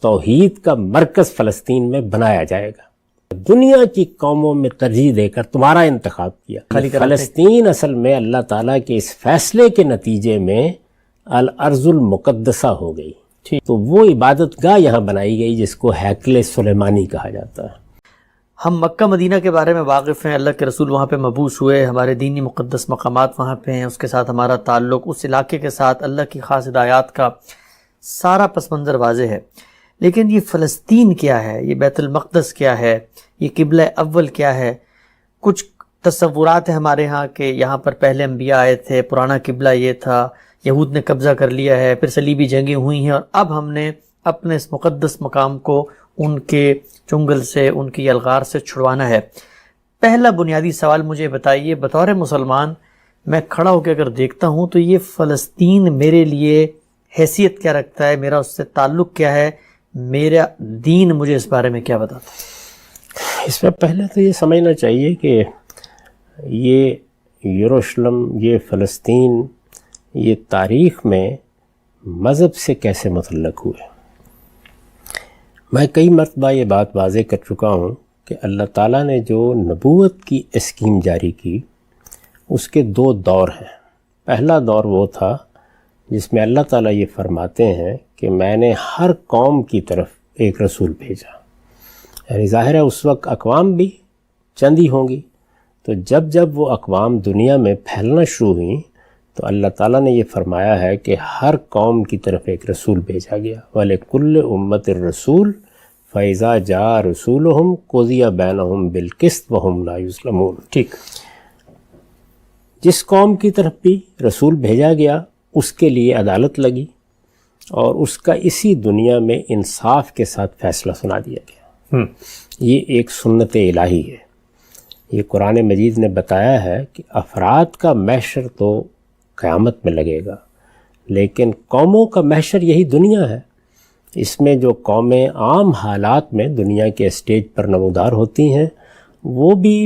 توحید کا مرکز فلسطین میں بنایا جائے گا. دنیا کی قوموں میں ترجیح دے کر تمہارا انتخاب کیا. فلسطین اصل میں اللہ تعالیٰ کے اس فیصلے کے نتیجے میں الارض المقدسہ ہو گئی. تو وہ عبادت گاہ یہاں بنائی گئی جس کو ہیکل سلیمانی کہا جاتا ہے. ہم مکہ مدینہ کے بارے میں واقف ہیں، اللہ کے رسول وہاں پہ مبعوث ہوئے، ہمارے دینی مقدس مقامات وہاں پہ ہیں، اس کے ساتھ ہمارا تعلق، اس علاقے کے ساتھ اللہ کی خاص ہدایات کا سارا پس منظر واضح ہے. لیکن یہ فلسطین کیا ہے، یہ بیت المقدس کیا ہے، یہ قبلہ اول کیا ہے؟ کچھ تصورات ہیں ہمارے ہاں کہ یہاں پر پہلے انبیاء آئے تھے، پرانا قبلہ یہ تھا، یہود نے قبضہ کر لیا ہے، پھر صلیبی جنگیں ہوئی ہیں، اور اب ہم نے اپنے اس مقدس مقام کو ان کے چنگل سے، ان کی الغار سے چھڑوانا ہے. پہلا بنیادی سوال مجھے بتائیے، بطور مسلمان میں کھڑا ہو کے اگر دیکھتا ہوں تو یہ فلسطین میرے لیے حیثیت کیا رکھتا ہے، میرا اس سے تعلق کیا ہے، میرا دین مجھے اس بارے میں کیا بتاتا ہے؟ اس میں پہلے تو یہ سمجھنا چاہیے کہ یہ یروشلم، یہ فلسطین، یہ تاریخ میں مذہب سے کیسے متعلق ہوئے. میں کئی مرتبہ یہ بات واضح کر چکا ہوں کہ اللہ تعالیٰ نے جو نبوت کی اسکیم جاری کی اس کے دو دور ہیں. پہلا دور وہ تھا جس میں اللہ تعالیٰ یہ فرماتے ہیں کہ میں نے ہر قوم کی طرف ایک رسول بھیجا. یعنی ظاہر ہے اس وقت اقوام بھی چند ہی ہوں گی، تو جب جب وہ اقوام دنیا میں پھیلنا شروع ہوئیں تو اللہ تعالیٰ نے یہ فرمایا ہے کہ ہر قوم کی طرف ایک رسول بھیجا گیا. وَلِكُلِّ أُمَّةٍ الرَّسُولُ فَإِذَا جَاءَ رَسُولُهُمْ قُضِيَ بَيْنَهُمْ بِالْقِسْطِ وَهُمْ لَا يُظْلَمُونَ. ٹھیک، جس قوم کی طرف بھی رسول بھیجا گیا اس کے لیے عدالت لگی اور اس کا اسی دنیا میں انصاف کے ساتھ فیصلہ سنا دیا گیا. یہ ایک سنت الہی ہے. یہ قرآن مجید نے بتایا ہے کہ افراد کا محشر تو قیامت میں لگے گا، لیکن قوموں کا محشر یہی دنیا ہے. اس میں جو قومیں عام حالات میں دنیا کے اسٹیج پر نمودار ہوتی ہیں وہ بھی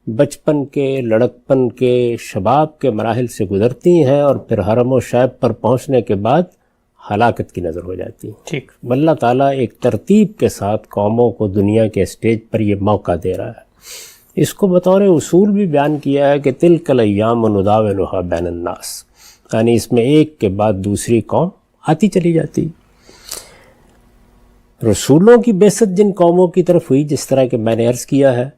بچپن کے، لڑکپن کے، شباب کے مراحل سے گزرتی ہیں اور پھر حرم و شیب پر پہنچنے کے بعد ہلاکت کی نظر ہو جاتی ہیں. ٹھیک، اللہ تعالیٰ ایک ترتیب کے ساتھ قوموں کو دنیا کے اسٹیج پر یہ موقع دے رہا ہے. اس کو بطور اصول بھی بیان کیا ہے کہ تلک الایام نداولها بین الناس، یعنی اس میں ایک کے بعد دوسری قوم آتی چلی جاتی. رسولوں کی بعثت جن قوموں کی طرف ہوئی، جس طرح کہ میں نے عرض کیا ہے،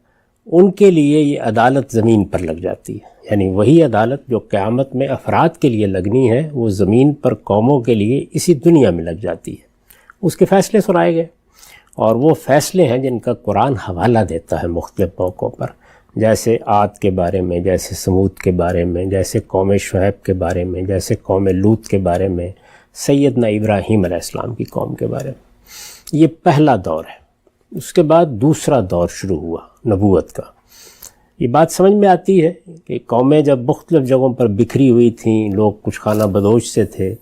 ان کے لیے یہ عدالت زمین پر لگ جاتی ہے. یعنی وہی عدالت جو قیامت میں افراد کے لیے لگنی ہے وہ زمین پر قوموں کے لیے اسی دنیا میں لگ جاتی ہے. اس کے فیصلے سنائے گئے، اور وہ فیصلے ہیں جن کا قرآن حوالہ دیتا ہے مختلف موقعوں پر، جیسے عاد کے بارے میں، جیسے سمود کے بارے میں، جیسے قوم شعیب کے بارے میں، جیسے قوم لوط کے بارے میں، سیدنا ابراہیم علیہ السلام کی قوم کے بارے میں. یہ پہلا دور ہے. اس کے بعد دوسرا دور شروع ہوا نبوت کا. یہ بات سمجھ میں آتی ہے کہ قومیں جب مختلف جگہوں پر بکھری ہوئی تھیں، لوگ کچھ خانہ بدوش سے تھے،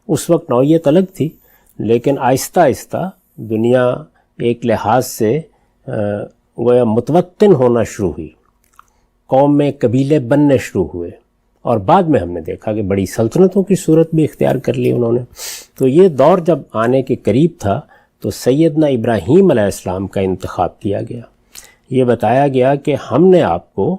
اس وقت نوعیت الگ تھی، لیکن آہستہ آہستہ دنیا ایک لحاظ سے گویا متوطن ہونا شروع ہوئی. قوم میں قبیلے بننے شروع ہوئے، اور بعد میں ہم نے دیکھا کہ بڑی سلطنتوں کی صورت بھی اختیار کر لی انہوں نے. تو یہ دور جب آنے کے قریب تھا تو سیدنا ابراہیم علیہ السلام کا انتخاب کیا گیا. یہ بتایا گیا کہ ہم نے آپ کو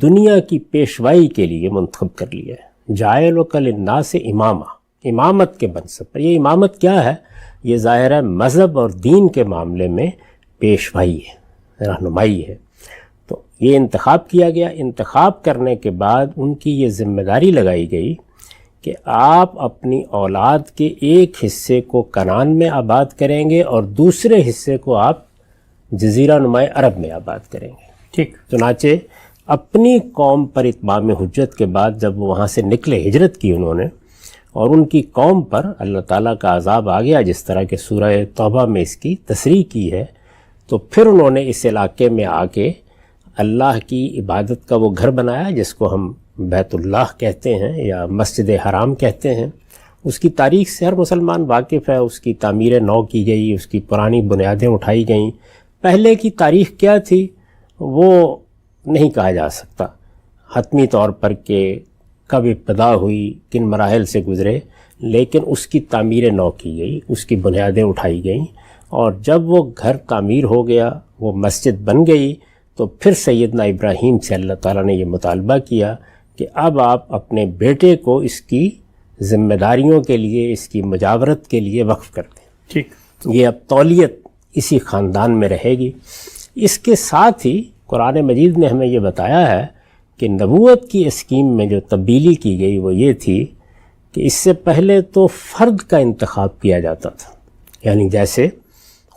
دنیا کی پیشوائی کے لیے منتخب کر لیا ہے. جاعلک للناس امامہ، امامت کے منصب پر. یہ امامت کیا ہے؟ یہ ظاہر ہے مذہب اور دین کے معاملے میں پیشوائی ہے، رہنمائی ہے. تو یہ انتخاب کیا گیا. انتخاب کرنے کے بعد ان کی یہ ذمہ داری لگائی گئی کہ آپ اپنی اولاد کے ایک حصے کو کنعان میں آباد کریں گے اور دوسرے حصے کو آپ جزیرہ نمائے عرب میں آباد کریں گے. ٹھیک، چنانچہ اپنی قوم پر اتمام حجت کے بعد جب وہ وہاں سے نکلے، ہجرت کی انہوں نے، اور ان کی قوم پر اللہ تعالیٰ کا عذاب آ گیا جس طرح کہ سورہ توبہ میں اس کی تصریح کی ہے، تو پھر انہوں نے اس علاقے میں آ کے اللہ کی عبادت کا وہ گھر بنایا جس کو ہم بیت اللہ کہتے ہیں یا مسجد حرام کہتے ہیں. اس کی تاریخ سے ہر مسلمان واقف ہے. اس کی تعمیر نو کی گئی، اس کی پرانی بنیادیں اٹھائی گئیں. پہلے کی تاریخ کیا تھی وہ نہیں کہا جا سکتا حتمی طور پر کہ کب ابتدا ہوئی، کن مراحل سے گزرے، لیکن اس کی تعمیر نو کی گئی، اس کی بنیادیں اٹھائی گئیں، اور جب وہ گھر تعمیر ہو گیا، وہ مسجد بن گئی، تو پھر سیدنا ابراہیم سے اللہ تعالیٰ نے یہ مطالبہ کیا کہ اب آپ اپنے بیٹے کو اس کی ذمہ داریوں کے لیے، اس کی مجاورت کے لیے وقف کر دیں۔ ٹھیک، یہ اب تولیت اسی خاندان میں رہے گی۔ اس کے ساتھ ہی قرآن مجید نے ہمیں یہ بتایا ہے کہ نبوت کی اسکیم میں جو تبدیلی کی گئی وہ یہ تھی کہ اس سے پہلے تو فرد کا انتخاب کیا جاتا تھا، یعنی جیسے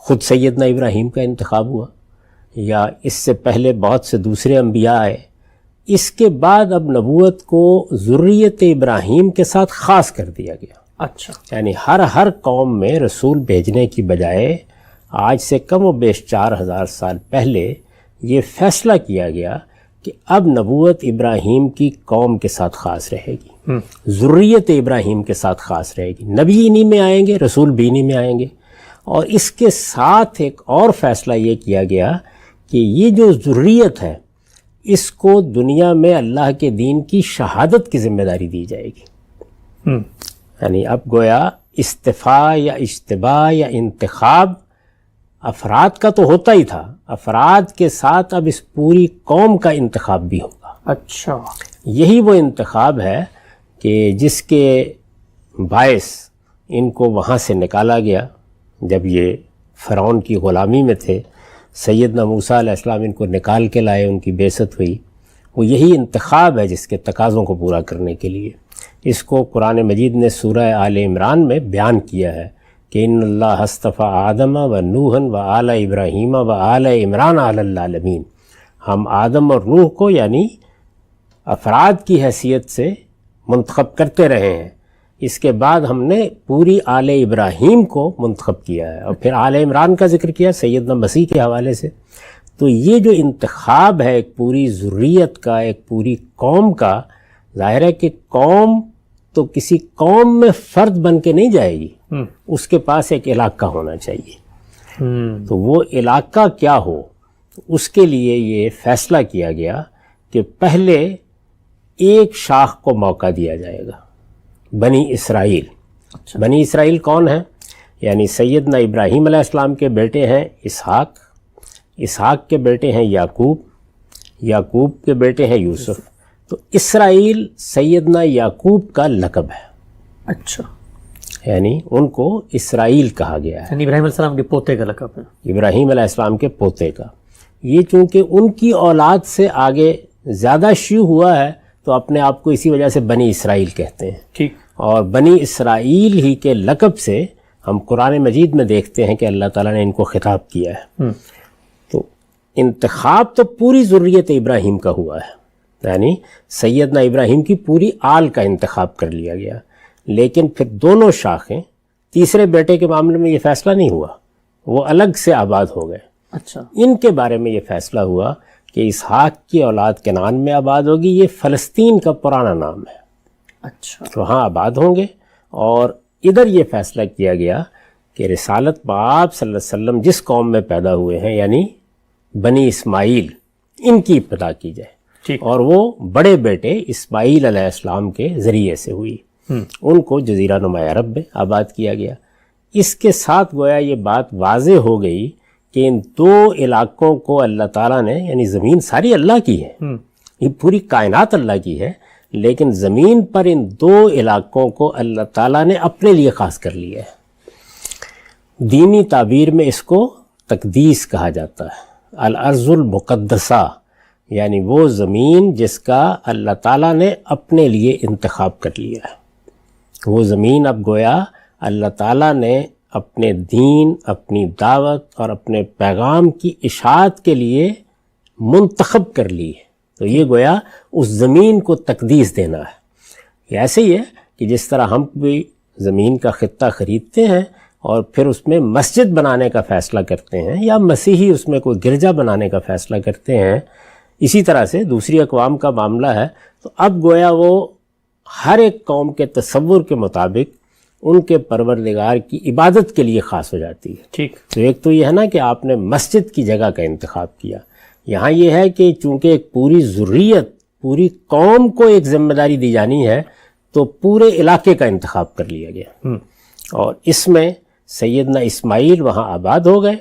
خود سیدنا ابراہیم کا انتخاب ہوا، یا اس سے پہلے بہت سے دوسرے انبیاء آئے۔ اس کے بعد اب نبوت کو ذریت ابراہیم کے ساتھ خاص کر دیا گیا۔ اچھا، یعنی ہر قوم میں رسول بھیجنے کی بجائے آج سے کم و بیش 4000 سال پہلے یہ فیصلہ کیا گیا کہ اب نبوت ابراہیم کی قوم کے ساتھ خاص رہے گی، ذریت ابراہیم کے ساتھ خاص رہے گی، نبی انہی میں آئیں گے، رسول بھی انہی میں آئیں گے۔ اور اس کے ساتھ ایک اور فیصلہ یہ کیا گیا کہ یہ جو ذریت ہے اس کو دنیا میں اللہ کے دین کی شہادت کی ذمہ داری دی جائے گی۔ یعنی اب گویا استفاء یا اجتباء یا انتخاب افراد کا تو ہوتا ہی تھا، افراد کے ساتھ اب اس پوری قوم کا انتخاب بھی ہوگا۔ اچھا، یہی وہ انتخاب ہے کہ جس کے باعث ان کو وہاں سے نکالا گیا جب یہ فرعون کی غلامی میں تھے، سیدنا موسیٰ علیہ السلام ان کو نکال کے لائے، ان کی بعثت ہوئی۔ وہ یہی انتخاب ہے جس کے تقاضوں کو پورا کرنے کے لیے۔ اس کو قرآن مجید نے سورہ آل عمران میں بیان کیا ہے کہ ان اللہ اصطفیٰ آدم و نوحً و آل ابراہیم و آل عمران علی العالمین۔ ہم آدم اور نوح کو یعنی افراد کی حیثیت سے منتخب کرتے رہے ہیں، اس کے بعد ہم نے پوری آل ابراہیم کو منتخب کیا ہے، اور پھر آل عمران کا ذکر کیا سیدنا مسیح کے حوالے سے۔ تو یہ جو انتخاب ہے ایک پوری ذریت کا، ایک پوری قوم کا، ظاہر ہے کہ قوم تو کسی قوم میں فرد بن کے نہیں جائے گی، اس کے پاس ایک علاقہ ہونا چاہیے۔ تو وہ علاقہ کیا ہو، اس کے لیے یہ فیصلہ کیا گیا کہ پہلے ایک شاخ کو موقع دیا جائے گا، بنی اسرائیل۔ بنی اسرائیل کون ہیں؟ یعنی سیدنا ابراہیم علیہ السلام کے بیٹے ہیں اسحاق، اسحاق کے بیٹے ہیں یعقوب، یعقوب کے بیٹے ہیں یوسف۔ تو اسرائیل سیدنا یعقوب کا لقب ہے۔ اچھا، یعنی ان کو اسرائیل کہا گیا ہے، یعنی ابراہیم علیہ السلام کے پوتے کا لقب ہے۔ ابراہیم علیہ السلام کے پوتے کا۔ یہ چونکہ ان کی اولاد سے آگے زیادہ شیوع ہوا ہے تو اپنے آپ کو اسی وجہ سے بنی اسرائیل کہتے ہیں۔ ٹھیک، اور بنی اسرائیل ہی کے لقب سے ہم قرآن مجید میں دیکھتے ہیں کہ اللہ تعالیٰ نے ان کو خطاب کیا ہے۔ تو انتخاب تو پوری ذریت ابراہیم کا ہوا ہے، یعنی سیدنا ابراہیم کی پوری آل کا انتخاب کر لیا گیا، لیکن پھر دونوں شاخیں، تیسرے بیٹے کے معاملے میں یہ فیصلہ نہیں ہوا، وہ الگ سے آباد ہو گئے۔ اچھا، ان کے بارے میں یہ فیصلہ ہوا کہ اسحاق کی اولاد کنعان میں آباد ہوگی، یہ فلسطین کا پرانا نام ہے، اچھا، وہاں آباد ہوں گے۔ اور ادھر یہ فیصلہ کیا گیا کہ رسالت باب صلی اللہ علیہ وسلم جس قوم میں پیدا ہوئے ہیں یعنی بنی اسماعیل، ان کی ابتدا کی جائے، ٹھیک، اور وہ بڑے بیٹے اسماعیل علیہ السلام کے ذریعے سے ہوئی۔ ان کو جزیرہ نما عرب میں آباد کیا گیا۔ اس کے ساتھ گویا یہ بات واضح ہو گئی کہ ان دو علاقوں کو اللہ تعالیٰ نے، یعنی زمین ساری اللہ کی ہے، یہ پوری کائنات اللہ کی ہے، لیکن زمین پر ان دو علاقوں کو اللہ تعالیٰ نے اپنے لیے خاص کر لیا ہے۔ دینی تعبیر میں اس کو تقدیس کہا جاتا ہے، الارض المقدسہ، یعنی وہ زمین جس کا اللہ تعالیٰ نے اپنے لیے انتخاب کر لیا ہے۔ وہ زمین اب گویا اللہ تعالیٰ نے اپنے دین، اپنی دعوت اور اپنے پیغام کی اشاعت کے لیے منتخب کر لی ہے۔ تو یہ گویا اس زمین کو تقدیس دینا ہے۔ یہ ایسے ہی ہے کہ جس طرح ہم بھی زمین کا خطہ خریدتے ہیں اور پھر اس میں مسجد بنانے کا فیصلہ کرتے ہیں، یا مسیحی اس میں کوئی گرجا بنانے کا فیصلہ کرتے ہیں، اسی طرح سے دوسری اقوام کا معاملہ ہے۔ تو اب گویا وہ ہر ایک قوم کے تصور کے مطابق ان کے پروردگار کی عبادت کے لیے خاص ہو جاتی ہے۔ ٹھیک، تو ایک تو یہ ہے نا کہ آپ نے مسجد کی جگہ کا انتخاب کیا، یہاں یہ ہے کہ چونکہ ایک پوری ذریت پوری قوم کو ایک ذمہ داری دی جانی ہے تو پورے علاقے کا انتخاب کر لیا گیا، اور اس میں سیدنا اسماعیل وہاں آباد ہو گئے،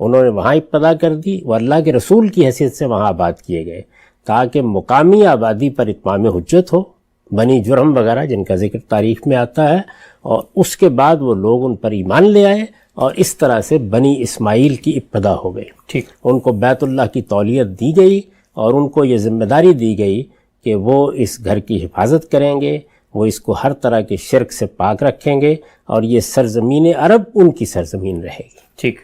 انہوں نے وہاں ابتدا کر دی، وہ اللہ کے رسول کی حیثیت سے وہاں آباد کیے گئے تاکہ مقامی آبادی پر اتمام حجت ہو، بنی جرہم وغیرہ جن کا ذکر تاریخ میں آتا ہے، اور اس کے بعد وہ لوگ ان پر ایمان لے آئے، اور اس طرح سے بنی اسماعیل کی ابتدا ہو گئی۔ ٹھیک، ان کو بیت اللہ کی تولیت دی گئی اور ان کو یہ ذمہ داری دی گئی کہ وہ اس گھر کی حفاظت کریں گے، وہ اس کو ہر طرح کے شرک سے پاک رکھیں گے، اور یہ سرزمین عرب ان کی سرزمین رہے گی۔ ٹھیک،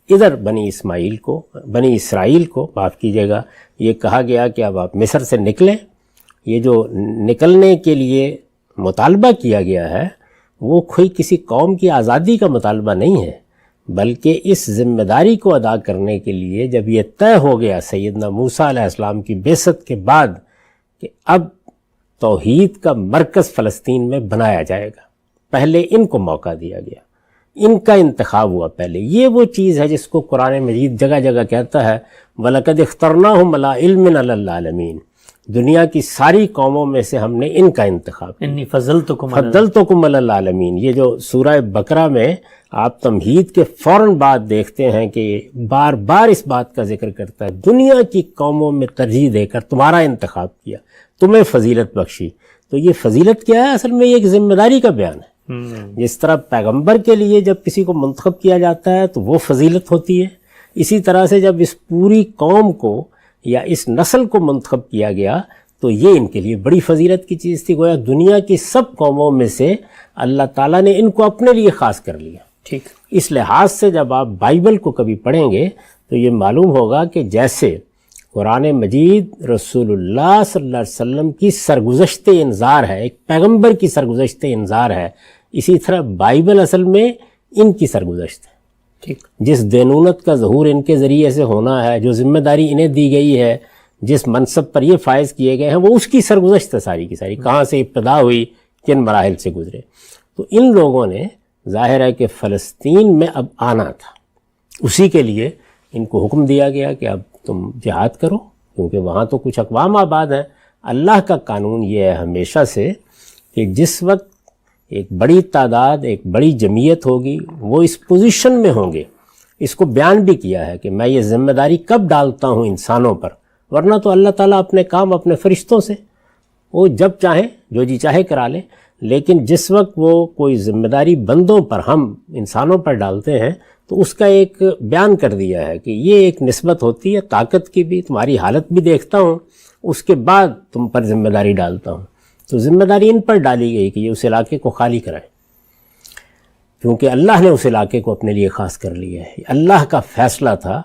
ادھر بنی اسرائیل کو معاف کیجیے گا، یہ کہا گیا کہ اب آپ مصر سے نکلیں۔ یہ جو نکلنے کے لیے مطالبہ کیا گیا ہے وہ کوئی کسی قوم کی آزادی کا مطالبہ نہیں ہے، بلکہ اس ذمہ داری کو ادا کرنے کے لیے جب یہ طے ہو گیا سیدنا موسیٰ علیہ السلام کی بعثت کے بعد کہ اب توحید کا مرکز فلسطین میں بنایا جائے گا، پہلے ان کو موقع دیا گیا، ان کا انتخاب ہوا پہلے۔ یہ وہ چیز ہے جس کو قرآن مجید جگہ جگہ کہتا ہے وَلَقَدْ اخْتَرْنَاهُمْ عَلَىٰ عِلْمٍ عَلَى الْعَالَمِينَ، دنیا کی ساری قوموں میں سے ہم نے ان کا انتخاب کیا۔ انی فضلتکم علی العالمین، یہ جو سورہ بقرہ میں آپ تمہید کے فوراً بعد دیکھتے ہیں کہ بار بار اس بات کا ذکر کرتا ہے، دنیا کی قوموں میں ترجیح دے کر تمہارا انتخاب کیا، تمہیں فضیلت بخشی۔ تو یہ فضیلت کیا ہے؟ اصل میں یہ ایک ذمہ داری کا بیان ہے۔ جس طرح پیغمبر کے لیے جب کسی کو منتخب کیا جاتا ہے تو وہ فضیلت ہوتی ہے، اسی طرح سے جب اس پوری قوم کو یا اس نسل کو منتخب کیا گیا تو یہ ان کے لیے بڑی فضیلت کی چیز تھی، گویا دنیا کی سب قوموں میں سے اللہ تعالیٰ نے ان کو اپنے لیے خاص کر لیا۔ ٹھیک، اس لحاظ سے جب آپ بائبل کو کبھی پڑھیں گے تو یہ معلوم ہوگا کہ جیسے قرآن مجید رسول اللہ صلی اللہ علیہ وسلم کی سرگزشت انذار ہے، ایک پیغمبر کی سرگزشت انذار ہے، اسی طرح بائبل اصل میں ان کی سرگزشت ہے۔ ٹھیک، جس دینونت کا ظہور ان کے ذریعے سے ہونا ہے، جو ذمہ داری انہیں دی گئی ہے، جس منصب پر یہ فائز کیے گئے ہیں، وہ اس کی سرگزشت ہے ساری کی ساری، کہاں سے ابتدا ہوئی، کن مراحل سے گزرے۔ تو ان لوگوں نے ظاہر ہے کہ فلسطین میں اب آنا تھا، اسی کے لیے ان کو حکم دیا گیا کہ اب تم جہاد کرو، کیونکہ وہاں تو کچھ اقوام آباد ہیں۔ اللہ کا قانون یہ ہے ہمیشہ سے کہ جس وقت ایک بڑی تعداد، ایک بڑی جمعیت ہوگی، وہ اس پوزیشن میں ہوں گے، اس کو بیان بھی کیا ہے کہ میں یہ ذمہ داری کب ڈالتا ہوں انسانوں پر، ورنہ تو اللہ تعالیٰ اپنے کام اپنے فرشتوں سے وہ جب چاہیں جو جی چاہے کرا لے، لیکن جس وقت وہ کوئی ذمہ داری بندوں پر، ہم انسانوں پر ڈالتے ہیں تو اس کا ایک بیان کر دیا ہے کہ یہ ایک نسبت ہوتی ہے طاقت کی بھی، تمہاری حالت بھی دیکھتا ہوں، اس کے بعد تم پر ذمہ داری ڈالتا ہوں۔ تو ذمہ داری ان پر ڈالی گئی کہ یہ اس علاقے کو خالی کرائیں، کیونکہ اللہ نے اس علاقے کو اپنے لیے خاص کر لیا ہے۔ اللہ کا فیصلہ تھا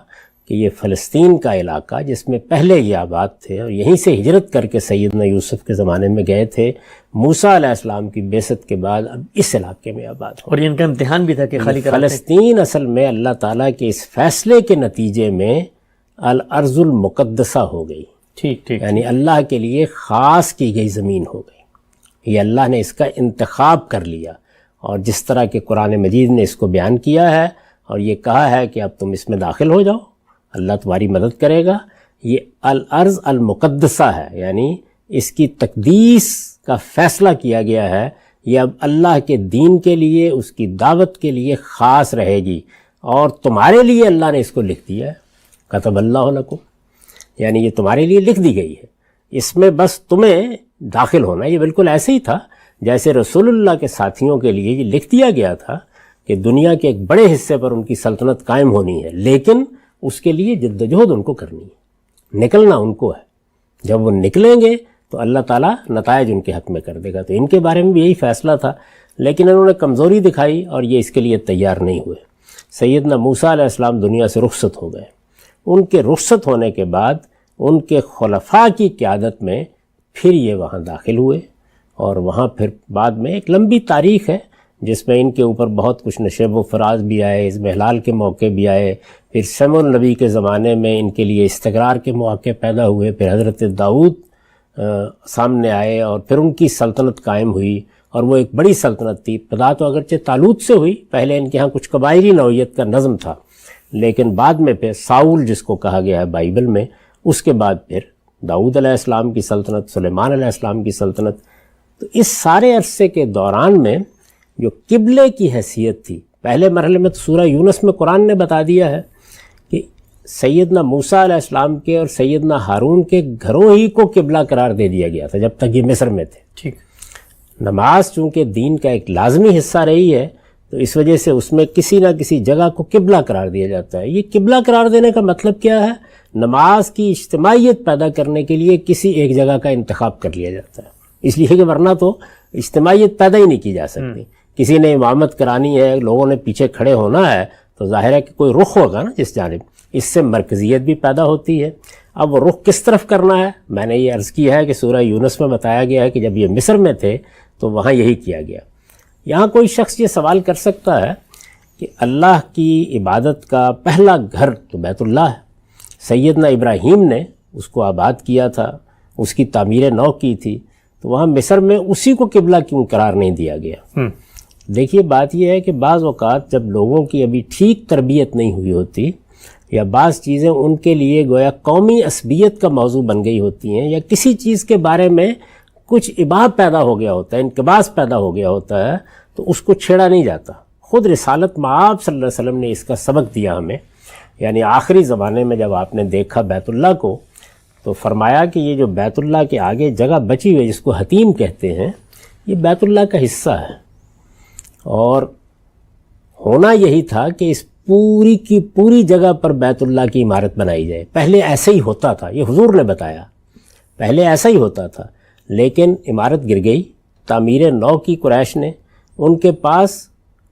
کہ یہ فلسطین کا علاقہ جس میں پہلے یہ آباد تھے اور یہیں سے ہجرت کر کے سیدنا یوسف کے زمانے میں گئے تھے، موسیٰ علیہ السلام کی بعثت کے بعد اب اس علاقے میں آباد ہو۔ اور یہ ان کا امتحان بھی تھا کہ خالی کراتے ہیں۔ فلسطین اصل میں اللہ تعالیٰ کے اس فیصلے کے نتیجے میں الارض المقدسہ ہو گئی، ٹھیک ٹھیک، یعنی اللہ کے لیے خاص کی گئی زمین ہو گئی۔ یہ اللہ نے اس کا انتخاب کر لیا، اور جس طرح کہ قرآن مجید نے اس کو بیان کیا ہے اور یہ کہا ہے کہ اب تم اس میں داخل ہو جاؤ، اللہ تمہاری مدد کرے گا۔ یہ الارض المقدسہ ہے، یعنی اس کی تقدیس کا فیصلہ کیا گیا ہے، یہ اب اللہ کے دین کے لیے، اس کی دعوت کے لیے خاص رہے گی، اور تمہارے لیے اللہ نے اس کو لکھ دیا ہے، کتب اللہ لکم، یعنی یہ تمہارے لیے لکھ دی گئی ہے، اس میں بس تمہیں داخل ہونا۔ یہ بالکل ایسے ہی تھا جیسے رسول اللہ کے ساتھیوں کے لیے یہ لکھ دیا گیا تھا کہ دنیا کے ایک بڑے حصے پر ان کی سلطنت قائم ہونی ہے، لیکن اس کے لیے جدوجہد ان کو کرنی ہے، نکلنا ان کو ہے۔ جب وہ نکلیں گے تو اللہ تعالیٰ نتائج ان کے حق میں کر دے گا۔ تو ان کے بارے میں بھی یہی فیصلہ تھا، لیکن انہوں نے کمزوری دکھائی اور یہ اس کے لیے تیار نہیں ہوئے۔ سیدنا موسیٰ علیہ السلام دنیا سے رخصت ہو گئے۔ ان کے رخصت ہونے کے بعد ان کے خلفاء کی قیادت میں پھر یہ وہاں داخل ہوئے، اور وہاں پھر بعد میں ایک لمبی تاریخ ہے جس میں ان کے اوپر بہت کچھ نشیب و فراز بھی آئے، اس محلال کے موقع بھی آئے، پھر سمع نبی کے زمانے میں ان کے لیے استقرار کے مواقع پیدا ہوئے، پھر حضرت داؤد سامنے آئے اور پھر ان کی سلطنت قائم ہوئی، اور وہ ایک بڑی سلطنت تھی۔ ابتدا تو اگرچہ طالوت سے ہوئی، پہلے ان کے ہاں کچھ قبائلی نوعیت کا نظم تھا، لیکن بعد میں پھر ساؤل جس کو کہا گیا ہے بائبل میں، اس کے بعد پھر داؤد علیہ السلام کی سلطنت، سلیمان علیہ السلام کی سلطنت. تو اس سارے عرصے کے دوران میں جو قبلے کی حیثیت تھی، پہلے مرحلے میں تو سورہ یونس میں قرآن نے بتا دیا ہے کہ سیدنا موسیٰ علیہ السلام کے اور سیدنا ہارون کے گھروں ہی کو قبلہ قرار دے دیا گیا تھا جب تک یہ مصر میں تھے. ٹھیک. نماز چونکہ دین کا ایک لازمی حصہ رہی ہے تو اس وجہ سے اس میں کسی نہ کسی جگہ کو قبلہ قرار دیا جاتا ہے. یہ قبلہ قرار دینے کا مطلب کیا ہے؟ نماز کی اجتماعیت پیدا کرنے کے لیے کسی ایک جگہ کا انتخاب کر لیا جاتا ہے، اس لیے کہ ورنہ تو اجتماعیت پیدا ہی نہیں کی جا سکتی. کسی نے امامت کرانی ہے، لوگوں نے پیچھے کھڑے ہونا ہے تو ظاہر ہے کہ کوئی رخ ہوگا نا جس جانب، اس سے مرکزیت بھی پیدا ہوتی ہے. اب وہ رخ کس طرف کرنا ہے؟ میں نے یہ عرض کیا ہے کہ سورہ یونس میں بتایا گیا ہے کہ جب یہ مصر میں تھے تو وہاں یہی کیا گیا. یہاں کوئی شخص یہ سوال کر سکتا ہے کہ اللہ کی عبادت کا پہلا گھر تو بیت اللہ ہے، سیدنا ابراہیم نے اس کو آباد کیا تھا، اس کی تعمیر نو کی تھی، تو وہاں مصر میں اسی کو قبلہ کیوں قرار نہیں دیا گیا؟ دیکھیے بات یہ ہے کہ بعض اوقات جب لوگوں کی ابھی ٹھیک تربیت نہیں ہوئی ہوتی یا بعض چیزیں ان کے لیے گویا قومی عصبیت کا موضوع بن گئی ہوتی ہیں، یا کسی چیز کے بارے میں کچھ اباب پیدا ہو گیا ہوتا ہے، انقباس پیدا ہو گیا ہوتا ہے، تو اس کو چھیڑا نہیں جاتا. خود رسالت مآب صلی اللہ علیہ وسلم نے اس کا سبق دیا ہمیں. یعنی آخری زمانے میں جب آپ نے دیکھا بیت اللہ کو تو فرمایا کہ یہ جو بیت اللہ کے آگے جگہ بچی ہوئی جس کو حتیم کہتے ہیں، یہ بیت اللہ کا حصہ ہے، اور ہونا یہی تھا کہ اس پوری کی پوری جگہ پر بیت اللہ کی عمارت بنائی جائے. پہلے ایسے ہی ہوتا تھا، یہ حضور نے بتایا، پہلے ایسا ہی ہوتا تھا، لیکن عمارت گر گئی. تعمیر نو کی قریش نے، ان کے پاس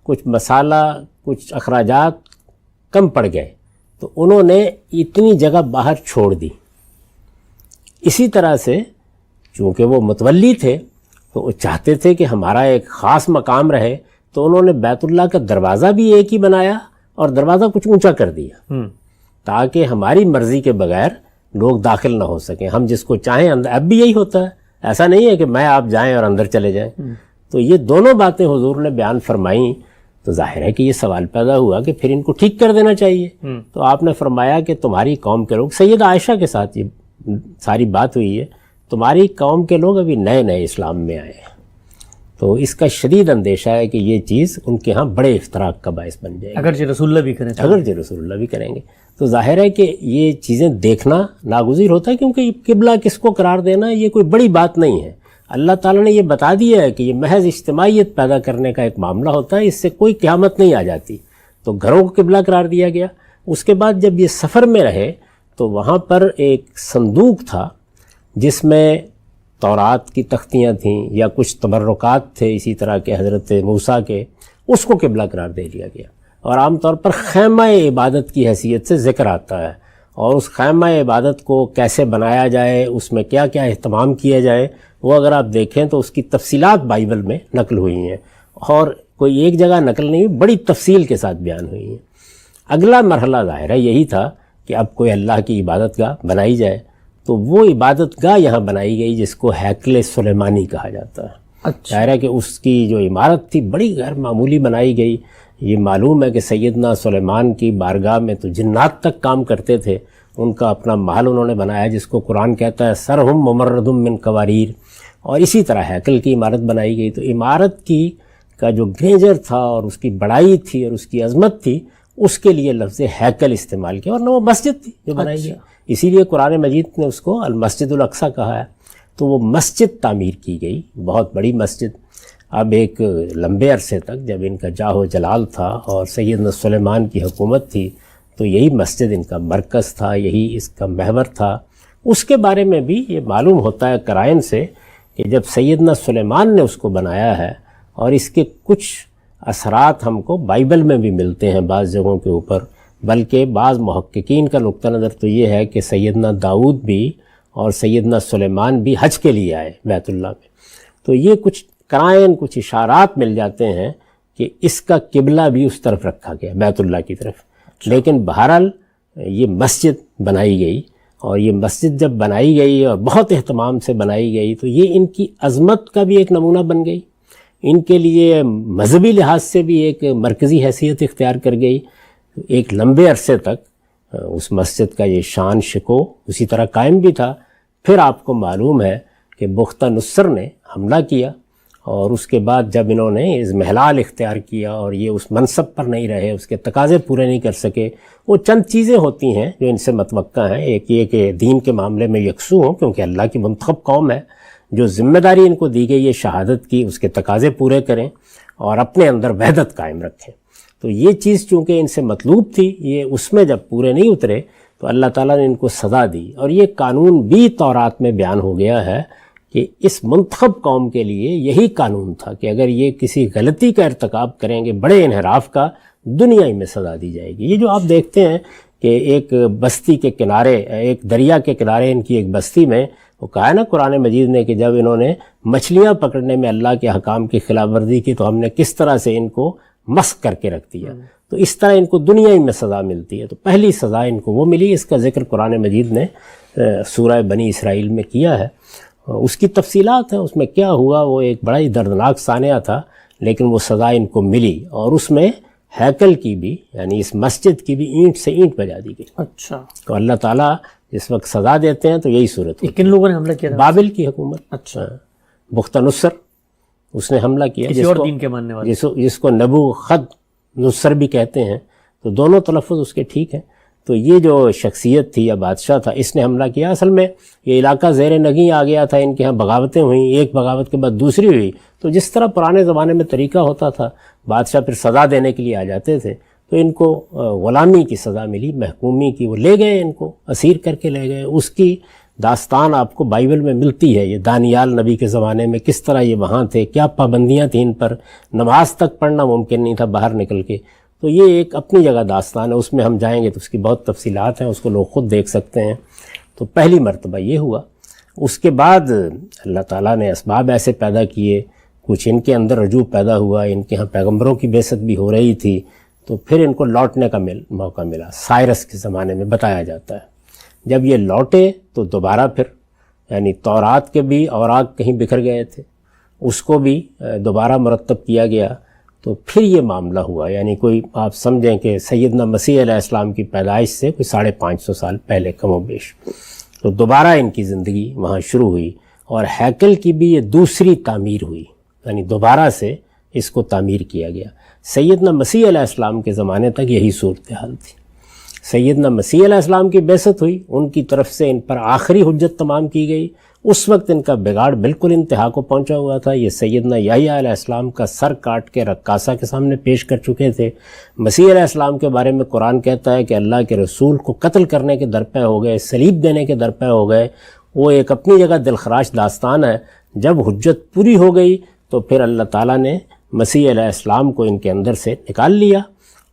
کچھ مسالہ، کچھ اخراجات کم پڑ گئے تو انہوں نے اتنی جگہ باہر چھوڑ دی. اسی طرح سے چونکہ وہ متولی تھے تو وہ چاہتے تھے کہ ہمارا ایک خاص مقام رہے، تو انہوں نے بیت اللہ کا دروازہ بھی ایک ہی بنایا اور دروازہ کچھ اونچا کر دیا تاکہ ہماری مرضی کے بغیر لوگ داخل نہ ہو سکیں. ہم جس کو چاہیں اندر، اب بھی یہی ہوتا ہے، ایسا نہیں ہے کہ میں آپ جائیں اور اندر چلے جائیں. تو یہ دونوں باتیں حضور نے بیان فرمائیں تو ظاہر ہے کہ یہ سوال پیدا ہوا کہ پھر ان کو ٹھیک کر دینا چاہیے. تو آپ نے فرمایا کہ تمہاری قوم کے لوگ، سیدہ عائشہ کے ساتھ یہ ساری بات ہوئی ہے، تمہاری قوم کے لوگ ابھی نئے نئے اسلام میں آئے ہیں، تو اس کا شدید اندیشہ ہے کہ یہ چیز ان کے ہاں بڑے افتراق کا باعث بن جائے گی. اگرچہ رسول اللہ بھی کریں، اگرچہ رسول اللہ بھی کریں گے. تو ظاہر ہے کہ یہ چیزیں دیکھنا ناگزیر ہوتا ہے، کیونکہ قبلہ کس کو قرار دینا یہ کوئی بڑی بات نہیں ہے. اللہ تعالیٰ نے یہ بتا دیا ہے کہ یہ محض اجتماعیت پیدا کرنے کا ایک معاملہ ہوتا ہے، اس سے کوئی قیامت نہیں آ جاتی. تو گھروں کو قبلہ قرار دیا گیا. اس کے بعد جب یہ سفر میں رہے تو وہاں پر ایک صندوق تھا جس میں تورات کی تختیاں تھیں یا کچھ تبرکات تھے اسی طرح کے حضرت موسیٰ کے، اس کو قبلہ قرار دے دیا گیا. اور عام طور پر خیمہ عبادت کی حیثیت سے ذکر آتا ہے، اور اس خیمہ عبادت کو کیسے بنایا جائے، اس میں کیا کیا اہتمام کیا جائے، وہ اگر آپ دیکھیں تو اس کی تفصیلات بائبل میں نقل ہوئی ہیں، اور کوئی ایک جگہ نقل نہیں ہوئی، بڑی تفصیل کے ساتھ بیان ہوئی ہیں. اگلا مرحلہ ظاہر ہے یہی تھا کہ اب کوئی اللہ کی عبادت گاہ بنائی جائے. تو وہ عبادت گاہ یہاں بنائی گئی جس کو ہیکل سلیمانی کہا جاتا ہے. ظاہر ہے کہ اس کی جو عمارت تھی بڑی غیر معمولی بنائی گئی. یہ معلوم ہے کہ سیدنا سلیمان کی بارگاہ میں تو جنات تک کام کرتے تھے، ان کا اپنا محل انہوں نے بنایا جس کو قرآن کہتا ہے سرہم ممردم من قواریر. اور اسی طرح ہیکل کی عمارت بنائی گئی. تو عمارت کی کا جو گریجر تھا اور اس کی بڑائی تھی اور اس کی عظمت تھی، اس کے لیے لفظ ہیکل استعمال کیا، اور نہ وہ مسجد تھی جو بنائی گئی. اسی لیے قرآن مجید نے اس کو المسجد الاقصیٰ کہا ہے. تو وہ مسجد تعمیر کی گئی، بہت بڑی مسجد. اب ایک لمبے عرصے تک جب ان کا جاہ و جلال تھا اور سیدنا سلیمان کی حکومت تھی تو یہی مسجد ان کا مرکز تھا، یہی اس کا محور تھا. اس کے بارے میں بھی یہ معلوم ہوتا ہے قرائن سے کہ جب سیدنا سلیمان نے اس کو بنایا ہے، اور اس کے کچھ اثرات ہم کو بائبل میں بھی ملتے ہیں بعض جگہوں کے اوپر، بلکہ بعض محققین کا نقطہ نظر تو یہ ہے کہ سیدنا داؤد بھی اور سیدنا سلیمان بھی حج کے لیے آئے بیت اللہ میں. تو یہ کچھ قرائن، کچھ اشارات مل جاتے ہیں کہ اس کا قبلہ بھی اس طرف رکھا گیا، بیت اللہ کی طرف. لیکن بہرحال یہ مسجد بنائی گئی، اور یہ مسجد جب بنائی گئی اور بہت اہتمام سے بنائی گئی تو یہ ان کی عظمت کا بھی ایک نمونہ بن گئی. ان کے لیے مذہبی لحاظ سے بھی ایک مرکزی حیثیت اختیار کر گئی. ایک لمبے عرصے تک اس مسجد کا یہ شان شکو اسی طرح قائم بھی تھا پھر آپ کو معلوم ہے کہ بختہ نصر نے حملہ کیا، اور اس کے بعد جب انہوں نے اضمحلال اختیار کیا اور یہ اس منصب پر نہیں رہے، اس کے تقاضے پورے نہیں کر سکے، وہ چند چیزیں ہوتی ہیں جو ان سے متوقع ہیں۔ ایک یہ کہ دین کے معاملے میں یکسو ہوں، کیونکہ اللہ کی منتخب قوم ہے، جو ذمہ داری ان کو دی گئی ہے شہادت کی، اس کے تقاضے پورے کریں اور اپنے اندر وحدت قائم رکھیں۔ تو یہ چیز چونکہ ان سے مطلوب تھی، یہ اس میں جب پورے نہیں اترے تو اللہ تعالیٰ نے ان کو سزا دی، اور یہ قانون بھی تورات میں بیان ہو گیا ہے کہ اس منتخب قوم کے لیے یہی قانون تھا کہ اگر یہ کسی غلطی کا ارتکاب کریں گے، بڑے انحراف کا، دنیا ہی میں سزا دی جائے گی۔ یہ جو آپ دیکھتے ہیں کہ ایک بستی کے کنارے، ایک دریا کے کنارے ان کی ایک بستی میں، وہ کہا ہے نا قرآن مجید نے کہ جب انہوں نے مچھلیاں پکڑنے میں اللہ کے حکام کی خلاف ورزی کی تو ہم نے کس طرح سے ان کو مسخ کر کے رکھ دیا۔ تو اس طرح ان کو دنیا ہی میں سزا ملتی ہے۔ تو پہلی سزا ان کو وہ ملی، اس کا ذکر قرآن مجید نے سورہ بنی اسرائیل میں کیا ہے۔ اس کی تفصیلات ہیں، اس میں کیا ہوا، وہ ایک بڑا ہی دردناک سانحہ تھا، لیکن وہ سزا ان کو ملی، اور اس میں ہیکل کی بھی، یعنی اس مسجد کی بھی اینٹ سے اینٹ بجا دی گئی۔ اچھا، تو اللہ تعالیٰ جس وقت سزا دیتے ہیں تو یہی صورت کن لوگوں نے حملہ کیا تھا؟ بابل کی حکومت، اچھا، بختہ نصر، اس نے حملہ کیا، کسی اور دین کے ماننے والے، جس کو نبو خد نصر بھی کہتے ہیں، تو دونوں تلفظ اس کے ٹھیک ہیں۔ تو یہ جو شخصیت تھی یا بادشاہ تھا، اس نے حملہ کیا۔ اصل میں یہ علاقہ زیر نگیں آ گیا تھا، ان کے ہاں بغاوتیں ہوئیں، ایک بغاوت کے بعد دوسری ہوئی، تو جس طرح پرانے زمانے میں طریقہ ہوتا تھا، بادشاہ پھر سزا دینے کے لیے آ جاتے تھے، تو ان کو غلامی کی سزا ملی، محکومی کی، وہ لے گئے، ان کو اسیر کر کے لے گئے۔ اس کی داستان آپ کو بائبل میں ملتی ہے، یہ دانیال نبی کے زمانے میں کس طرح یہ وہاں تھے، کیا پابندیاں تھیں ان پر، نماز تک پڑھنا ممکن نہیں تھا باہر نکل کے۔ تو یہ ایک اپنی جگہ داستان ہے، اس میں ہم جائیں گے تو اس کی بہت تفصیلات ہیں، اس کو لوگ خود دیکھ سکتے ہیں۔ تو پہلی مرتبہ یہ ہوا۔ اس کے بعد اللہ تعالیٰ نے اسباب ایسے پیدا کیے، کچھ ان کے اندر رجوع پیدا ہوا، ان کے ہاں پیغمبروں کی بعثت بھی ہو رہی تھی، تو پھر ان کو لوٹنے کا موقع ملا۔ سائرس کے زمانے میں بتایا جاتا ہے جب یہ لوٹے تو دوبارہ پھر، یعنی تورات کے بھی اوراق کہیں بکھر گئے تھے، اس کو بھی دوبارہ مرتب کیا گیا، تو پھر یہ معاملہ ہوا۔ یعنی کوئی آپ سمجھیں کہ سیدنا مسیح علیہ السلام کی پیدائش سے کوئی 550 سال پہلے کم و بیش، تو دوبارہ ان کی زندگی وہاں شروع ہوئی، اور ہیکل کی بھی یہ دوسری تعمیر ہوئی، یعنی دوبارہ سے اس کو تعمیر کیا گیا۔ سیدنا مسیح علیہ السلام کے زمانے تک یہی صورتحال تھی۔ سیدنا مسیح علیہ السلام کی بعثت ہوئی، ان کی طرف سے ان پر آخری حجت تمام کی گئی، اس وقت ان کا بگاڑ بالکل انتہا کو پہنچا ہوا تھا۔ یہ سیدنا یحییٰ علیہ السلام کا سر کاٹ کے رقاصہ کے سامنے پیش کر چکے تھے۔ مسیح علیہ السلام کے بارے میں قرآن کہتا ہے کہ اللہ کے رسول کو قتل کرنے کے درپے ہو گئے، صلیب دینے کے درپے ہو گئے۔ وہ ایک اپنی جگہ دلخراش داستان ہے۔ جب حجت پوری ہو گئی تو پھر اللہ تعالیٰ نے مسیح علیہ السلام کو ان کے اندر سے نکال لیا،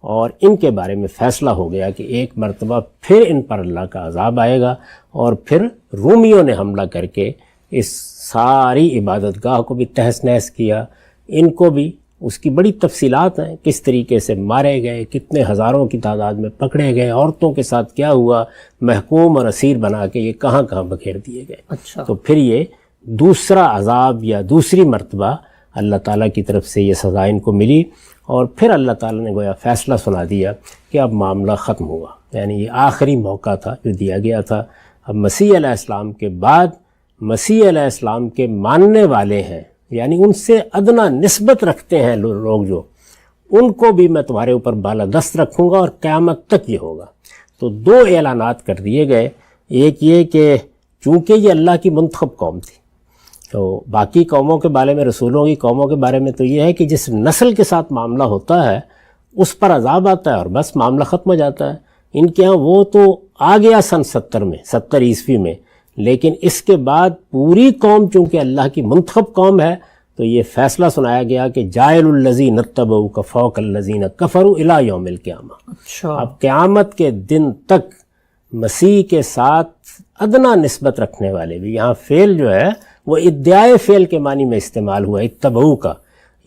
اور ان کے بارے میں فیصلہ ہو گیا کہ ایک مرتبہ پھر ان پر اللہ کا عذاب آئے گا، اور پھر رومیوں نے حملہ کر کے اس ساری عبادت گاہ کو بھی تہس نہس کیا۔ ان کو بھی اس کی بڑی تفصیلات ہیں، کس طریقے سے مارے گئے، کتنے ہزاروں کی تعداد میں پکڑے گئے، عورتوں کے ساتھ کیا ہوا، محکوم اور اسیر بنا کے یہ کہاں کہاں بکھیر دیے گئے۔ اچھا، تو پھر یہ دوسرا عذاب یا دوسری مرتبہ اللہ تعالیٰ کی طرف سے یہ سزا ان کو ملی، اور پھر اللہ تعالیٰ نے گویا فیصلہ سنا دیا کہ اب معاملہ ختم ہوا۔ یعنی یہ آخری موقع تھا جو دیا گیا تھا۔ اب مسیح علیہ السلام کے بعد مسیح علیہ السلام کے ماننے والے ہیں، یعنی ان سے ادنا نسبت رکھتے ہیں لوگ، جو ان کو بھی میں تمہارے اوپر بالادست رکھوں گا، اور قیامت تک یہ ہوگا۔ تو دو اعلانات کر دیے گئے، ایک یہ کہ چونکہ یہ اللہ کی منتخب قوم تھی، تو باقی قوموں کے بارے میں، رسولوں کی قوموں کے بارے میں تو یہ ہے کہ جس نسل کے ساتھ معاملہ ہوتا ہے اس پر عذاب آتا ہے اور بس معاملہ ختم ہو جاتا ہے۔ ان کے ہاں وہ تو آ گیا سن 70 عیسوی میں، لیکن اس کے بعد پوری قوم چونکہ اللہ کی منتخب قوم ہے، تو یہ فیصلہ سنایا گیا کہ جاعل الذین اتبعوک فوق الذین کفروا الی یوم القیامہ۔ اچھا، اب قیامت کے دن تک مسیح کے ساتھ ادنا نسبت رکھنے والے بھی، یہاں فعل جو ہے وہ ادعائے فعل کے معنی میں استعمال ہوا، اتبعو کا،